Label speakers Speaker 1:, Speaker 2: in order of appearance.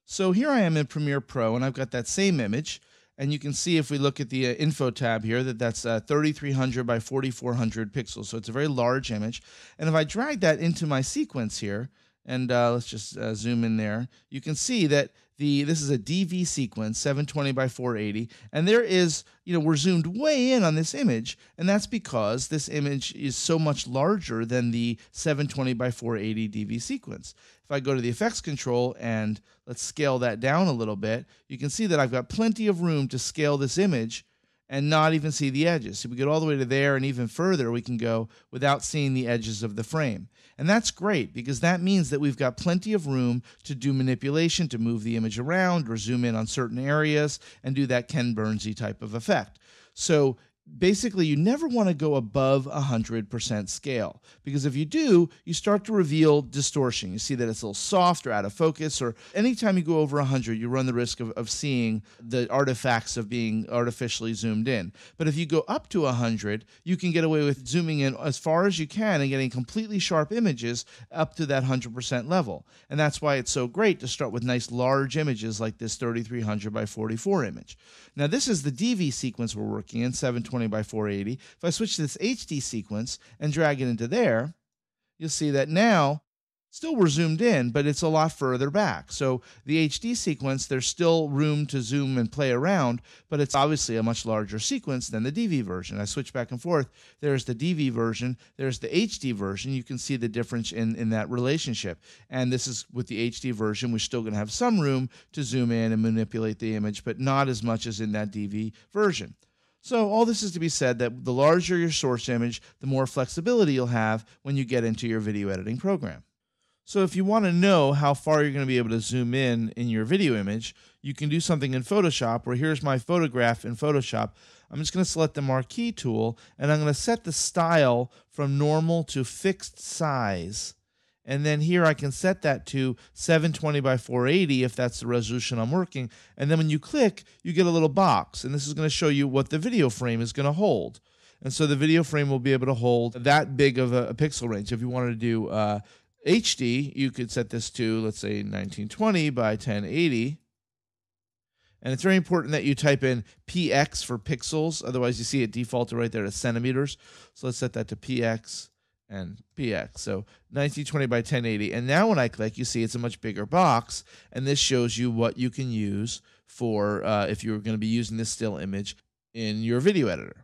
Speaker 1: So here I am in Premiere Pro, and I've got that same image. And you can see if we look at the info tab here that that's 3300 by 4400 pixels. So it's a very large image. And if I drag that into my sequence here, and let's just zoom in there, you can see that this is a DV sequence, 720 by 480, and there is, we're zoomed way in on this image, and that's because this image is so much larger than the 720 by 480 DV sequence. If I go to the effects control and let's scale that down a little bit, you can see that I've got plenty of room to scale this image and not even see the edges. So we get all the way to there, and even further we can go without seeing the edges of the frame. And that's great because that means that we've got plenty of room to do manipulation, to move the image around or zoom in on certain areas and do that Ken Burnsy type of effect. So basically, you never want to go above 100% scale, because if you do, you start to reveal distortion. You see that it's a little soft or out of focus, or anytime you go over 100, you run the risk of seeing the artifacts of being artificially zoomed in. But if you go up to 100, you can get away with zooming in as far as you can and getting completely sharp images up to that 100% level. And that's why it's so great to start with nice large images like this 3300 by 44 image. Now this is the DV sequence we're working in, 720 by 480. If I switch to this HD sequence and drag it into there, you'll see that now still we're zoomed in, but it's a lot further back. So the HD sequence, there's still room to zoom and play around, but it's obviously a much larger sequence than the DV version. I switch back and forth. There's the DV version, there's the HD version. You can see the difference in that relationship. And this is with the HD version, we're still going to have some room to zoom in and manipulate the image, but not as much as in that DV version. So all this is to be said that the larger your source image, the more flexibility you'll have when you get into your video editing program. So if you want to know how far you're going to be able to zoom in your video image, you can do something in Photoshop, where here's my photograph in Photoshop. I'm just going to select the marquee tool, and I'm going to set the style from normal to fixed size. And then here I can set that to 720 by 480 if that's the resolution I'm working. And then when you click, you get a little box, and this is going to show you what the video frame is going to hold. And so the video frame will be able to hold that big of a pixel range. If you wanted to do HD, you could set this to, let's say, 1920 by 1080. And it's very important that you type in px for pixels. Otherwise, you see it defaulted right there to centimeters. So let's set that to px and px. So 1920 by 1080. And now when I click, you see it's a much bigger box. And this shows you what you can use for if you're going to be using this still image in your video editor.